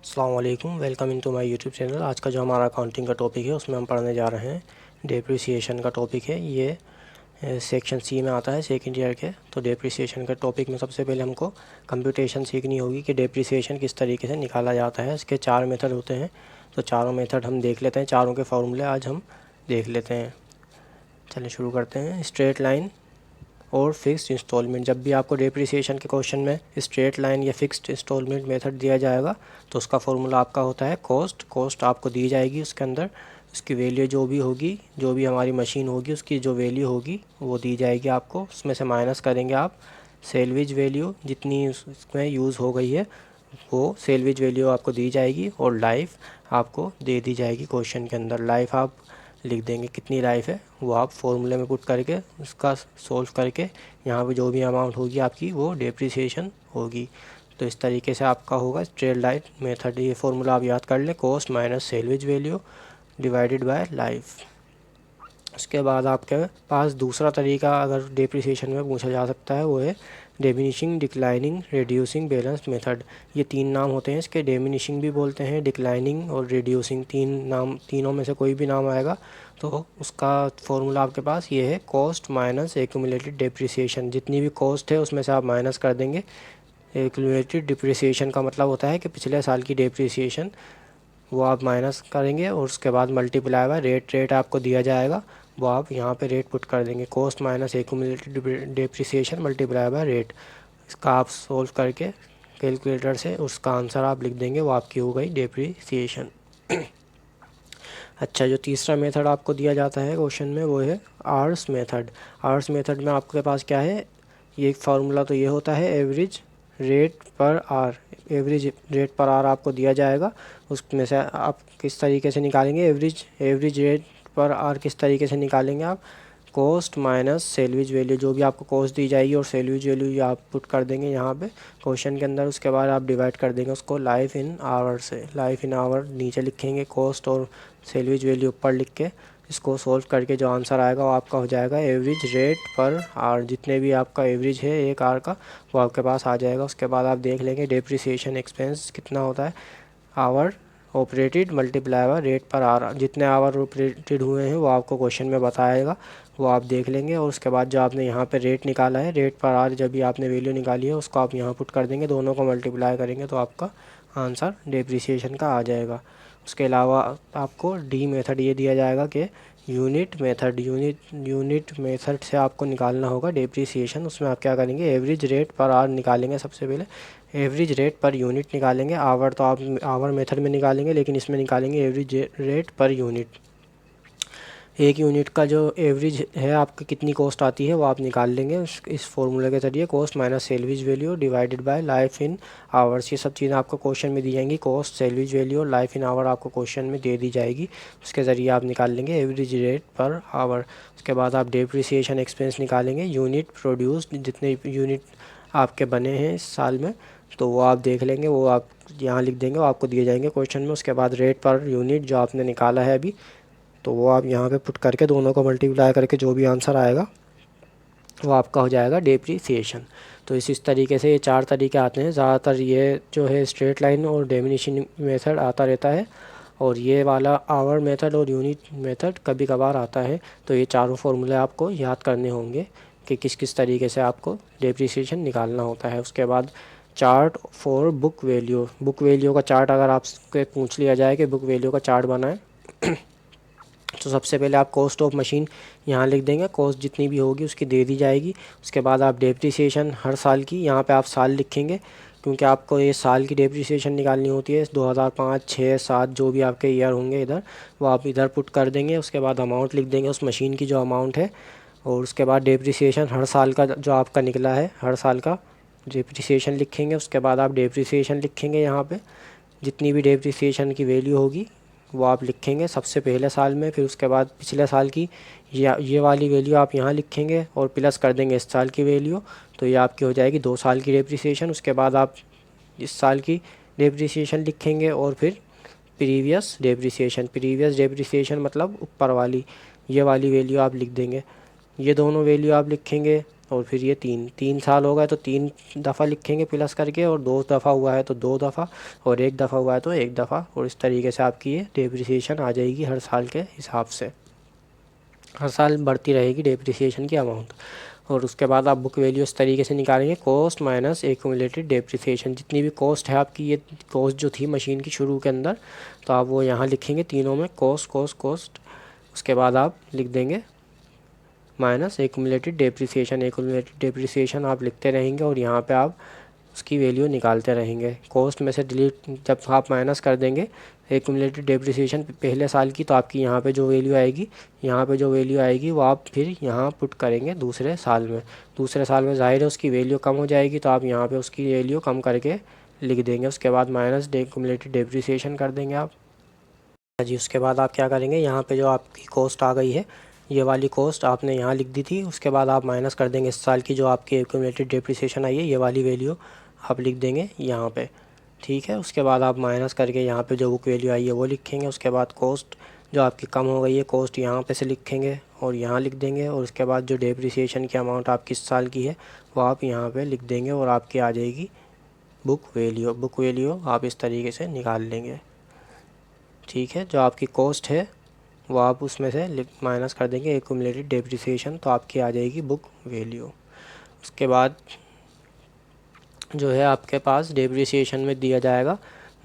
अस्सलाम वालेकुम, welcome into my YouTube channel. आज का जो हमारा अकाउंटिंग का टॉपिक है उसमें हम पढ़ने जा रहे हैं डेप्रिसिएशन का टॉपिक है। ये सेक्शन सी में आता है सेकंड ईयर के। तो डेप्रिसिएशन का टॉपिक में सबसे पहले हमको कंप्यूटेशन सीखनी होगी कि डेप्रिसिएशन किस तरीके से निकाला जाता है। इसके 4 मेथड होते हैं, तो चारों मेथड हम देख लेते हैं। चारों के फार्मूले आज हम देख लेते हैं। चलिए शुरू करते हैं। स्ट्रेट लाइन और फिक्स्ड इंस्टॉलमेंट। जब भी आपको डेप्रिसिएशन के क्वेश्चन में स्ट्रेट लाइन या फिक्स्ड इंस्टॉलमेंट मेथड दिया जाएगा तो उसका फॉर्मूला आपका होता है कॉस्ट आपको दी जाएगी। उसके अंदर उसकी वैल्यू जो भी होगी, जो भी हमारी मशीन होगी उसकी जो वैल्यू होगी वो दी जाएगी आपको। उसमें से माइनस करेंगे आप सेल्वेज वैल्यू, जितनी उसमें यूज़ हो गई है वो सेल्वेज वैल्यू आपको दी जाएगी, और लाइफ आपको दे दी जाएगी। क्वेश्चन के अंदर लाइफ आप लिख देंगे, कितनी लाइफ है वो आप फॉर्मूले में पुट करके उसका सोल्व करके यहाँ पे जो भी अमाउंट होगी आपकी वो डेप्रिसिएशन होगी। तो इस तरीके से आपका होगा स्ट्रेट लाइन मेथड। ये फॉर्मूला आप याद कर लें, cost minus salvage value divided by life. उसके बाद आपके पास दूसरा तरीका अगर डेप्रिसिएशन में पूछा जा सकता है वो है diminishing, declining, reducing, balance method. ये 3 नाम होते हैं इसके। डिमिनिशिंग भी बोलते हैं, डिक्लाइनिंग और रिड्यूसिंग। तीनों में से कोई भी नाम आएगा तो उसका फॉर्मूला आपके पास ये है कॉस्ट माइनस एक्यूमुलेटेड डिप्रिसिएशन। जितनी भी कॉस्ट है उसमें से आप माइनस कर देंगे। एक्यूमुलेटेड डिप्रिसिएशन का मतलब होता है कि पिछले साल की डिप्रिसिएशन वो आप माइनस करेंगे और उसके बाद मल्टीप्लाई बाय रेट आपको दिया जाएगा, वो आप यहाँ पे रेट पुट कर देंगे। Cost minus accumulated depreciation multiply by rate. इसका आप सोल्व करके कैलकुलेटर से उसका आंसर आप लिख देंगे, वो आपकी हो गई डेप्रिसिएशन। अच्छा, जो तीसरा मेथड आपको दिया जाता है क्वेश्चन में वो है आवर्स मेथड। आवर्स मेथड में आपके पास क्या है, ये फार्मूला तो ये होता है average rate per are. Average rate per are आपको दिया जाएगा, उसमें से आप किस तरीके से निकालेंगे एवरेज रेट पर आर किस तरीके से निकालेंगे आप, कॉस्ट माइनस सेल्वेज वैल्यू। जो भी आपको कॉस्ट दी जाएगी और सेल्वेज वैल्यू आप पुट कर देंगे यहाँ पे क्वेश्चन के अंदर। उसके बाद आप डिवाइड कर देंगे उसको लाइफ इन आवर से। लाइफ इन आवर नीचे लिखेंगे, कॉस्ट और सेल्वेज वैल्यू ऊपर लिख के इसको सोल्व करके जो आंसर आएगा वो आपका हो जाएगा एवरेज रेट पर आर। जितने भी आपका एवरेज है एक आर का वो आपके पास आ जाएगा। उसके बाद आप देख लेंगे डेप्रिसिएशन एक्सपेंस कितना होता है, hour operated multiply by rate per R. जितने आवर ऑपरेटेड हुए हैं वो आपको क्वेश्चन में बताएगा, वो आप देख लेंगे। और उसके बाद जो आपने यहाँ पे रेट निकाला है, रेट पर आर जब भी आपने वैल्यू निकाली है उसको आप यहाँ पुट कर देंगे, दोनों को मल्टीप्लाई करेंगे तो आपका आंसर डेप्रिसिएशन का आ जाएगा। उसके अलावा आपको डी मेथड ये दिया जाएगा कि यूनिट मेथड से आपको निकालना होगा डेप्रिसिएशन। उसमें आप क्या करेंगे, एवरेज रेट पर आर निकालेंगे। सबसे पहले एवरेज रेट पर यूनिट निकालेंगे। आवर तो आप आवर मेथड में निकालेंगे, लेकिन इसमें निकालेंगे एवरेज रेट पर यूनिट। एक यूनिट का जो एवरेज है आपकी कितनी कॉस्ट आती है वो आप निकाल लेंगे इस फॉर्मूले के ज़रिए, cost minus salvage value divided by life in hours. ये सब चीज़ें आपको क्वेश्चन में दी जाएंगी। कॉस्ट, सेल्वेज वैल्यू और लाइफ इन आवर आपको क्वेश्चन में दे दी जाएगी। उसके ज़रिए आप निकाल लेंगे एवरेज रेट पर आवर। उसके बाद आप डेप्रिसिएशन एक्सपेंस निकालेंगे। यूनिट प्रोड्यूस्ड, जितने यूनिट आपके बने हैं इस साल में तो वो आप देख लेंगे, वो आप यहाँ लिख देंगे, वो आपको दिए जाएंगे क्वेश्चन में। उसके बाद रेट पर यूनिट जो आपने निकाला है अभी, तो वो आप यहाँ पे पुट करके दोनों को मल्टीप्लाई करके जो भी आंसर आएगा वो आपका हो जाएगा डेप्रिसिएशन। तो इस तरीके से ये 4 तरीके आते हैं। ज़्यादातर ये जो है स्ट्रेट लाइन और डिमिनिशिंग मेथड आता रहता है, और ये वाला आवर मेथड और यूनिट मेथड कभी कभार आता है। तो ये चारों फार्मूले आपको याद करने होंगे कि किस किस तरीके से आपको डेप्रिसिएशन निकालना होता है। उसके बाद चार्ट फॉर बुक वैल्यू का चार्ट अगर आपसे पूछ लिया जाए कि बुक वैल्यू का चार्ट बनाएं तो सबसे पहले आप कॉस्ट ऑफ मशीन यहाँ लिख देंगे। कॉस्ट जितनी भी होगी उसकी दे दी जाएगी। उसके बाद आप डेप्रिसिएशन हर साल की, यहाँ पे आप साल लिखेंगे क्योंकि आपको ये साल की डेप्रिसिएशन निकालनी होती है। 2005, 6, 7 जो भी आपके ईयर होंगे इधर, वो आप इधर पुट कर देंगे। उसके बाद अमाउंट लिख देंगे उस मशीन की जो अमाउंट है, और उसके बाद डेप्रिसिएशन हर साल का जो आपका निकला है हर साल का डेप्रिसिएशन लिखेंगे। उसके बाद आप डेप्रिसिएशन लिखेंगे यहाँ पे, जितनी भी डेप्रिसिएशन की वैल्यू होगी वो आप लिखेंगे सबसे पहले साल में। फिर उसके बाद पिछले साल की ये वाली वैल्यू आप यहाँ लिखेंगे और प्लस कर देंगे इस साल की वैल्यू, तो ये आपकी हो जाएगी 2 साल की डेप्रिसिएशन। उसके बाद आप इस साल की डेप्रिसिएशन लिखेंगे और फिर प्रीवियस डेप्रिसिएशन मतलब ऊपर वाली ये वाली वैल्यू आप लिख देंगे। ये दोनों वैल्यू आप लिखेंगे और फिर ये 3 साल हो गए तो 3 दफ़ा लिखेंगे प्लस करके, और 2 दफ़ा हुआ है तो 2 दफ़ा, और 1 दफ़ा हुआ है तो 1 दफ़ा, और इस तरीके से आपकी ये डेप्रिसिएशन आ जाएगी हर साल के हिसाब से। हर साल बढ़ती रहेगी डेप्रिसिएशन की अमाउंट। और उसके बाद आप बुक वैल्यू इस तरीके से निकालेंगे, कॉस्ट माइनस एक्यूमुलेटेड डेप्रिसिएशन। जितनी भी कॉस्ट है आपकी, ये कॉस्ट जो थी मशीन की शुरू के अंदर, तो आप वो यहाँ लिखेंगे तीनों में, कॉस्ट कॉस्ट कॉस्ट। उसके बाद आप लिख देंगे minus accumulated depreciation. Accumulated depreciation आप लिखते रहेंगे और यहाँ पे आप उसकी वैल्यू निकालते रहेंगे। कॉस्ट में से डिलीट जब आप माइनस कर देंगे एक्यूमुलेटेड डेप्रिसिएशन पहले साल की, तो आपकी यहाँ पे जो वैल्यू आएगी, वो आप फिर यहाँ पुट करेंगे दूसरे साल में। दूसरे साल में ज़ाहिर है उसकी वैल्यू कम हो जाएगी, तो आप यहाँ पे उसकी वैल्यू कम करके लिख देंगे। उसके बाद माइनस एक्यूमुलेटेड डेप्रिसिएशन कर देंगे आप जी। उसके बाद आप क्या करेंगे, यहाँ पे जो आपकी कॉस्ट आ गई है, ये वाली कॉस्ट आपने यहाँ लिख दी थी, उसके बाद आप माइनस कर देंगे इस साल की जो आपकी एक्यूमुलेटेड डेप्रिसिएशन आई है, ये वाली वैल्यू आप लिख देंगे यहाँ पे, ठीक है। उसके बाद आप माइनस करके यहाँ पे जो बुक वैल्यू आई है वो लिखेंगे। उसके बाद कॉस्ट जो आपकी कम हो गई है, कॉस्ट यहाँ पे से लिखेंगे और यहाँ लिख देंगे, और उसके बाद जो डेप्रिसिएशन की अमाउंट आपकी इस साल की है वो आप यहाँ पे लिख देंगे, और आपकी आ जाएगी बुक वैल्यू। बुक वैल्यू आप इस तरीके से निकाल लेंगे, ठीक है। जो आपकी कॉस्ट है वो आप उसमें से माइनस कर देंगे एक्यूमुलेटेड डेप्रिसिएशन, तो आपकी आ जाएगी बुक वैल्यू। उसके बाद जो है आपके पास डेप्रिसिएशन में दिया जाएगा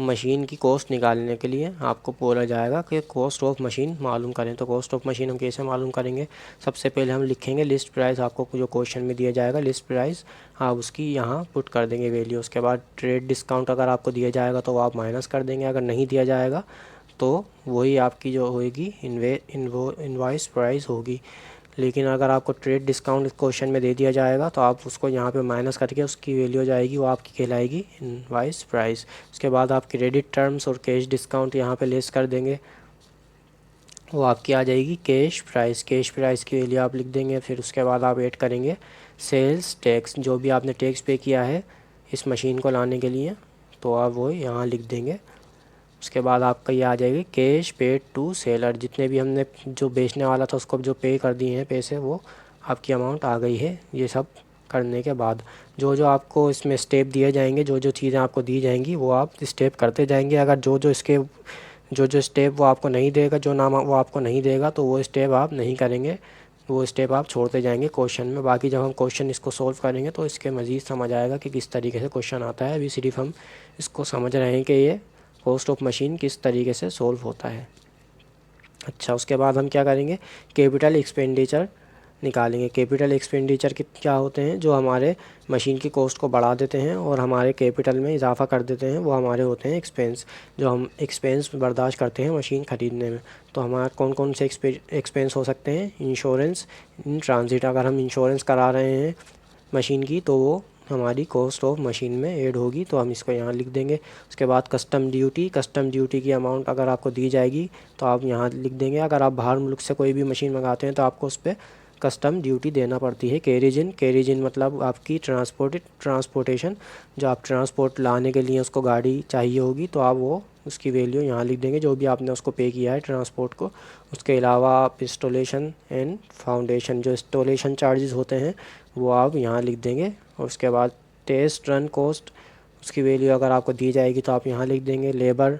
मशीन की कॉस्ट निकालने के लिए आपको बोला जाएगा कि कॉस्ट ऑफ मशीन मालूम करें। तो कॉस्ट ऑफ मशीन हम कैसे मालूम करेंगे, सबसे पहले हम लिखेंगे लिस्ट प्राइस। आपको जो क्वेश्चन में दिया जाएगा लिस्ट प्राइस, आप उसकी यहाँ पुट कर देंगे वैल्यू। उसके बाद ट्रेड डिस्काउंट अगर आपको दिया जाएगा तो वो आप माइनस कर देंगे, अगर नहीं दिया जाएगा तो वही आपकी जो होगी इनवॉइस प्राइस होगी। लेकिन अगर आपको ट्रेड डिस्काउंट क्वेश्चन में दे दिया जाएगा तो आप उसको यहाँ पे माइनस करके उसकी वैल्यू हो जाएगी, वो आपकी कहलाएगी इनवॉइस प्राइस। उसके बाद आप क्रेडिट टर्म्स और कैश डिस्काउंट यहाँ पे लेस कर देंगे, वो आपकी आ जाएगी कैश प्राइस। कैश प्राइस की वैल्यू आप लिख देंगे। फिर उसके बाद आप ऐड करेंगे सेल्स टैक्स, जो भी आपने टैक्स पे किया है इस मशीन को लाने के लिए, तो आप वो यहाँ लिख देंगे। उसके बाद आपका ये आ जाएगी कैश पेड टू सेलर, जितने भी हमने जो बेचने वाला था उसको जो पे कर दिए हैं पैसे, वो आपकी अमाउंट आ गई है। ये सब करने के बाद जो जो आपको इसमें स्टेप दिए जाएंगे, जो जो चीज़ें आपको दी जाएंगी वो आप स्टेप करते जाएंगे। अगर जो जो स्टेप वो आपको नहीं देगा, जो नाम वो आपको नहीं देगा, तो वो स्टेप आप नहीं करेंगे, वो स्टेप आप छोड़ते जाएंगे क्वेश्चन में। बाकी जब हम क्वेश्चन इसको सॉल्व करेंगे तो इसके मज़ीद समझ आएगा कि किस तरीके से क्वेश्चन आता है। अभी सिर्फ हम इसको समझ रहे हैं कि ये कॉस्ट ऑफ मशीन किस तरीके से सॉल्व होता है। अच्छा, उसके बाद हम क्या करेंगे, कैपिटल एक्सपेंडिचर निकालेंगे। कैपिटल एक्सपेंडिचर क्या होते हैं, जो हमारे मशीन की कॉस्ट को बढ़ा देते हैं और हमारे कैपिटल में इजाफा कर देते हैं, वो हमारे होते हैं एक्सपेंस। जो हम एक्सपेंस बर्दाश्त करते हैं मशीन ख़रीदने में, तो हमारे कौन कौन से एक्सपेंस हो सकते हैं। इंश्योरेंस इन ट्रांजिट, अगर हम इंश्योरेंस करा रहे हैं मशीन की तो वो हमारी कॉस्ट ऑफ मशीन में ऐड होगी, तो हम इसको यहाँ लिख देंगे। उसके बाद कस्टम ड्यूटी की अमाउंट अगर आपको दी जाएगी तो आप यहाँ लिख देंगे। अगर आप बाहर मुल्क से कोई भी मशीन मंगाते हैं तो आपको उस पर कस्टम ड्यूटी देना पड़ती है। कैरिज इन मतलब आपकी ट्रांसपोर्टेशन, जो आप ट्रांसपोर्ट लाने के लिए उसको गाड़ी चाहिए होगी, तो आप वो उसकी वैल्यू यहाँ लिख देंगे, जो भी आपने उसको पे किया है ट्रांसपोर्ट को। उसके अलावा आप इंस्टॉलेशन एंड फाउंडेशन, जो इंस्टॉलेशन चार्जेस होते हैं वो आप यहाँ लिख देंगे। और उसके बाद टेस्ट रन कॉस्ट, उसकी वैल्यू अगर आपको दी जाएगी तो आप यहाँ लिख देंगे। लेबर,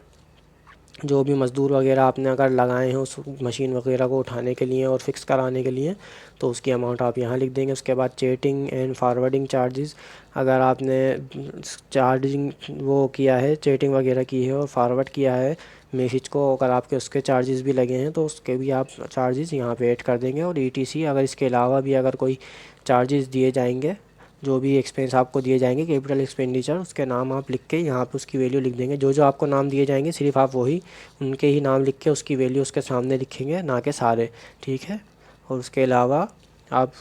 जो भी मज़दूर वगैरह आपने अगर लगाए हैं उस मशीन वगैरह को उठाने के लिए और फिक्स कराने के लिए, तो उसकी अमाउंट आप यहाँ लिख देंगे। उसके बाद चेटिंग एंड फॉरवर्डिंग चार्जेस, अगर आपने चार्जिंग वो किया है, चेटिंग वगैरह की है और फॉरवर्ड किया है मैसेज को, अगर आपके उसके चार्जेस भी लगे हैं तो उसके भी आप चार्जेस यहाँ पे ऐड कर देंगे। और ETC, अगर इसके अलावा भी अगर कोई चार्जेस दिए जाएंगे, जो भी एक्सपेंस आपको दिए जाएंगे कैपिटल एक्सपेंडिचर, उसके नाम आप लिख के यहाँ पे उसकी वैल्यू लिख देंगे। जो जो आपको नाम दिए जाएंगे सिर्फ आप वही उनके ही नाम लिख के उसकी वैल्यू उसके सामने लिखेंगे, ना कि सारे, ठीक है। और उसके अलावा आप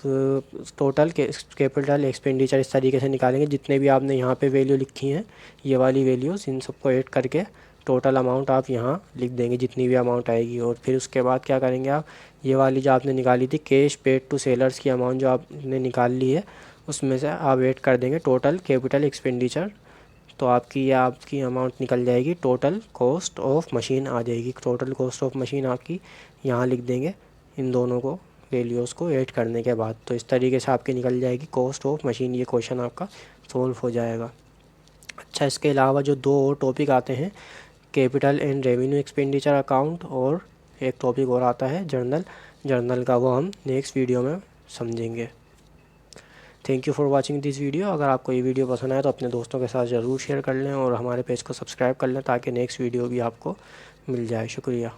टोटल कैपिटल एक्सपेंडिचर इस तरीके से निकालेंगे, जितने भी आपने यहाँ पे वैल्यू लिखी हैं ये वाली वैल्यूज़, इन सबको ऐड करके टोटल अमाउंट आप यहाँ लिख देंगे, जितनी भी अमाउंट आएगी। और फिर उसके बाद क्या करेंगे, आप ये वाली जो आपने निकाली थी कैश पेड टू सेलर्स की अमाउंट जो आपने निकाल ली है, उसमें से आप ऐड कर देंगे टोटल कैपिटल एक्सपेंडिचर, तो आपकी अमाउंट निकल जाएगी, टोटल कॉस्ट ऑफ मशीन आ जाएगी। टोटल कॉस्ट ऑफ मशीन आपकी यहाँ लिख देंगे इन दोनों को वैल्यूज़ को ऐड करने के बाद। तो इस तरीके से आपकी निकल जाएगी कॉस्ट ऑफ मशीन, ये क्वेश्चन आपका सोल्व हो जाएगा। अच्छा, इसके अलावा जो 2 और टॉपिक आते हैं, capital and revenue expenditure account, और एक टॉपिक और आता है जर्नल का, वो हम नेक्स्ट वीडियो में समझेंगे। Thank you for watching this video. अगर आपको ये वीडियो पसंद आए तो अपने दोस्तों के साथ ज़रूर शेयर कर लें और हमारे पेज को सब्सक्राइब कर लें ताकि नेक्स्ट वीडियो भी आपको मिल जाए। शुक्रिया।